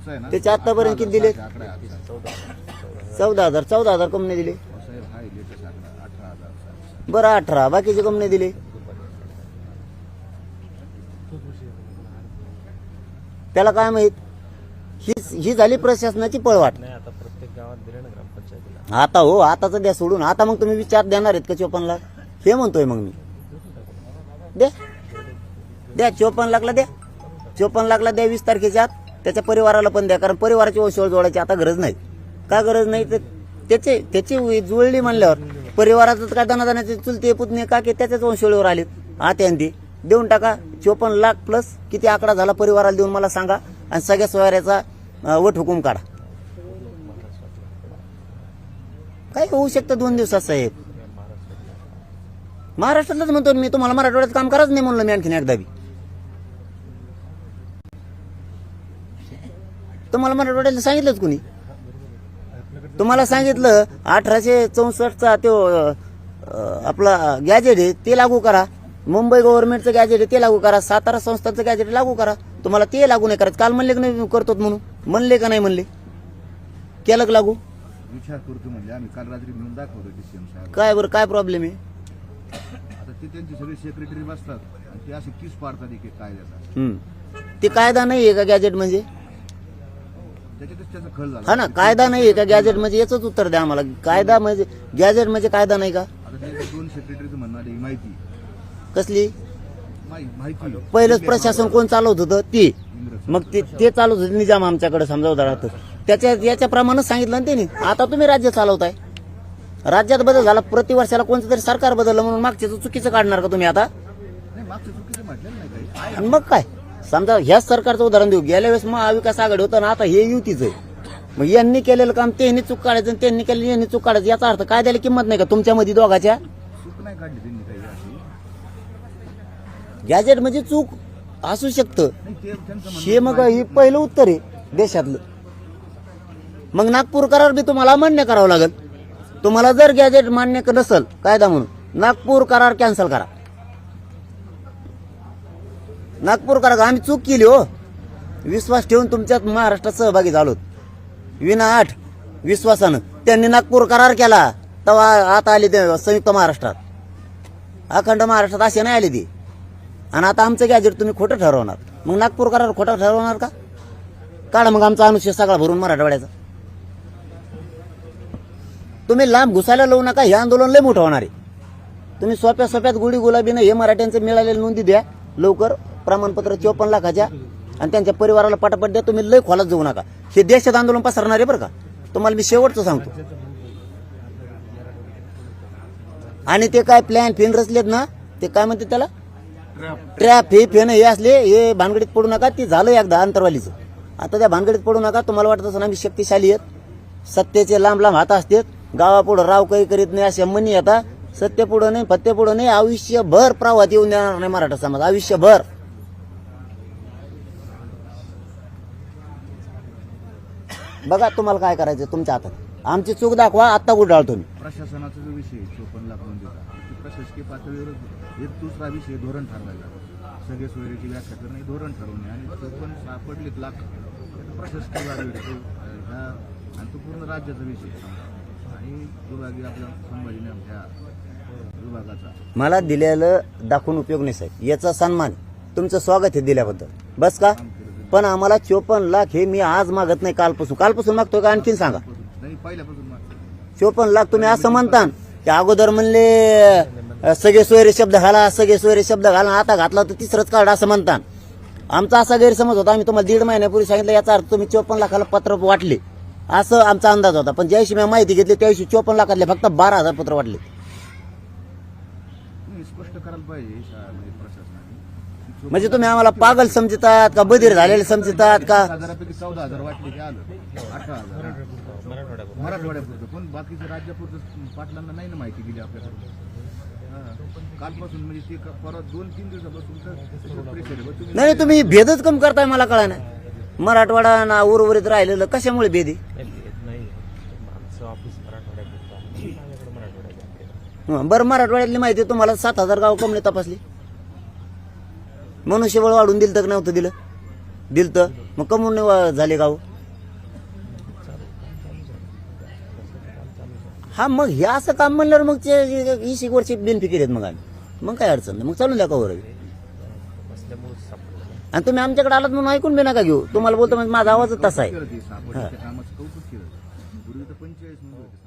त्याचे आतापर्यंत किती दिले? 14,000 कमी दिले. बरं 18, बाकीचे कमी दिले. त्याला काय माहित? ही झाली प्रशासनाची पळवाट. आता प्रत्येक गावात दिले ना ग्रामपंचायतीला. आता हो, आताच द्या सोडून. आता मग तुम्ही विचार देणार आहेत का 54 लाख? हे म्हणतोय मग मी. द्या 54 लाखला द्या. 54 लाखला द्या 20 तारखेच्या आत. त्याच्या परिवाराला पण द्या, कारण परिवाराची वंशवळ जोडायची आता गरज नाही. का गरज नाही? तर त्याची जुळली म्हणल्यावर परिवाराचं काय दानादानाचे चुलते पुतणे काके त्याच्याच वंशवळीवर आलेत. आत्यांदी देऊन टाका 54 लाख प्लस किती आकडा झाला परिवाराला देऊन मला सांगा, आणि सगळ्या सोयऱ्याचा वट हुकूम काढा. काय होऊ शकतं 2 दिवसात साहेब? महाराष्ट्रातच म्हणतो मी तुम्हाला, मराठवाड्यात काम करायचं नाही म्हणलं मी आणखीन एकदा बी. तुम्हाला मराठवाड्याला सांगितलंच कुणी? तुम्हाला सांगितलं 1864चा तो आपला गॅजेट आहे ते लागू करा, मुंबई गव्हर्नमेंटचं गॅजेट आहे ते लागू करा, सातारा संस्थांचं गॅजेट लागू करा. तुम्हाला ते लागू नाही करायचं. काल म्हणले की नाही करतो म्हणून? म्हणले का नाही म्हणले? केलं का लागू? विचार करतो म्हणजे आम्ही काल रात्री घेऊन दाखवतो DCM साहेब. काय बरं काय प्रॉब्लेम आहे? आता ते त्यांचे सगळे सेक्रेटरी बसतात आणि ते असे किस पाडतात एक कायद्याचा. ते कायदा नाही आहे का गॅजेट म्हणजे? त्याच्यातच त्याचा खल झाला. हा ना, कायदा नाही आहे का गॅजेट म्हणजे? याच उत्तर द्या आम्हाला. कायदा म्हणजे गॅजेट म्हणजे कायदा नाही का? आता त्यांच्या 2 सेक्रेटरीचं म्हणणार आहे माहिती कसली माहिती. पहिलंच प्रशासन कोण चालवत होतं? ते. मग ते चालवत होते निजाम आमच्याकडे समजावता राहतं. याच्याप्रमाणे सांगितलं ना त्यांनी. आता तुम्ही राज्य चालवताय. राज्यात बदल झाला, प्रतिवर्षाला कोणतं तरी सरकार बदललं म्हणून मागच्या चुकीचं काढणार का तुम्ही आता? नाही, मागचं चुकीचं म्हटलं नाही काही. आणि मग काय? समजा ह्याच सरकारचं उदाहरण देऊ. गेल्या वेळेस महाविकास आघाडी होतं ना, आता हे युतीच आहे. मग यांनी केलेलं काम त्यांनी चूक काढायचं आणि त्यांनी केलेलं यांनी चूक काढायचं. याचा अर्थ काय द्यायला किंमत नाही का तुमच्यामध्ये दोघाच्या? चूक नाही काढली त्यांनी काही अशी. गॅजेट म्हणजे चूक असू शकतं. नाही, ते त्यांचं म्हणणं हे मग हे पहिलं उत्तर आहे देशातलं. मग नागपूर करार बी तुम्हाला मान्य करावं लागेल. तुम्हाला जर गॅजेट मान्य नसेल कायदा म्हणून, नागपूर करार कॅन्सल करा. नागपूर करार आम्ही चूक केली हो, विश्वास ठेवून तुमच्यात महाराष्ट्रात सहभागी झालो विना आठ विश्वासानं. त्यांनी नागपूर करार केला तेव्हा आता आले ते संयुक्त महाराष्ट्रात. अखंड महाराष्ट्रात असे नाही आले ते. आणि आता आमचं गॅजेट तुम्ही खोटं ठरवणार. मग नागपूर करार खोटं ठरवणार का? काढा मग आमचा अनुशय सगळा भरून मराठवाड्याचा. तुम्ही लांब घुसायला लावू नका. हे आंदोलन लय मोठं होणार आहे. तुम्ही सोप्यात गुढी गुलाबीनं हे मराठ्यांचं मिळालेलं नोंदी द्या लवकर, प्रमाणपत्र 54 लाखाच्या, आणि त्यांच्या परिवाराला पटापट द्या. तुम्ही लय खोलात जाऊ नका. हे देशात आंदोलन पसरणार आहे बरं का. तुम्हाला मी शेवटचं सांगतो. आणि ते काय प्लॅन फिन रचलेत ना, ते काय म्हणते त्याला, ट्रॅप हे फेन हे असले, हे भानगडीत पडू नका. ती झालं एकदा अंतरवालीचं. आता त्या भानगडीत पडू नका. तुम्हाला वाटत असं आम्ही शक्तिशाली आहेत, सत्तेचे लांब लांब हात असतात, गावापुढं राव काही करीत नाही अशा मनी आता. सत्य पुढं नाही, फत्ते पुढं नाही. आयुष्यभर प्रवाहात येऊन देणार नाही मराठा समाज, आयुष्यभर. बघा तुम्हाला काय करायचं तुमच्या हातात. आमची चूक दाखवा, आत्ता गुडाळतो मी. प्रशासनाचा जो विषय 54 लाख नोंदीचा, प्रशासकीय पातळीवर एक दुसरा विषय धोरण ठरवायचा. सगळे सोयरीची व्याख्या करणे, धोरण ठरवणे, आणि 54 सापडलेत लाख प्रशासकीय आणि तो पूर्ण राज्याचा विषय. आणि विभागीय आपल्या संभाजीने आमच्या विभागाचा मला दिलेलं दाखवून उपयोग नाही साहेब. याचा सन्मान, तुमचं स्वागत आहे दिल्याबद्दल, बस का. पण आम्हाला 54 लाख हे मी आज मागत नाही, कालपासून मागतोय का आणखीन सांगा. नाही, पहिल्यापासून 54 लाख तुम्ही असं म्हणता की अगोदर म्हणले सगळे सोयरे शब्द घाला, सगळे सोयरे शब्द घाला, आता घातला तर तिसरंच कार्ड असं म्हणता. आमचा असा गैरसमज होता. आम्ही तुम्हाला 1.5 महिन्यापूर्वी सांगितलं याचा अर्थ तुम्ही 54 लाखाला पत्र वाटले असं आमचा अंदाज होता. पण ज्याविषयी मी माहिती घेतली त्याविषयी 54 लाखातले फक्त 12,000 पत्र वाटले. स्पष्ट करायला पाहिजे प्रशासनाने. म्हणजे तुम्ही आम्हाला पागल समजतात का, बधीर झालेले समजतात का? 10,000पैकी 14,000 वाटले की आलं 18,000 मराठवाड्यापुरतं. पण बाकीचं राज्यापुरतं पाटलांना नाही ना माहिती दिली आपल्याकडे. कालपासून म्हणजे ते परत 2-3 दिवसापासून प्रेशर. नाही तुम्ही भेदच कम करताय मला कळा नाही. मराठवाडा ना उर्वरित राहिलेलं कशामुळे भेद आहे? बरं मराठवाड्यातली माहिती तुम्हाला 7,000 गाव कमने तपासली. मनुष्यबळ वाढून दिलं तर नव्हतं दिलं? दिलं तर मग कमून झाले गाव. हा मग हे असं काम म्हणल्यावर मग ते 20 वर्ष बेनिफिकेट आहेत मग आम्ही मग काय अडचण नाही मग चालून द्या कवर बसल्यामुळे सापडलं. आणि तुम्ही आमच्याकडे आलात म्हणून ऐकून बी नका घेऊ तुम्हाला बोलतो म्हणजे माझा आवाजच तसा आहे सापडण्याच्या कामाचं कौतुक केलं पूर्वी तर 45 नोंद होते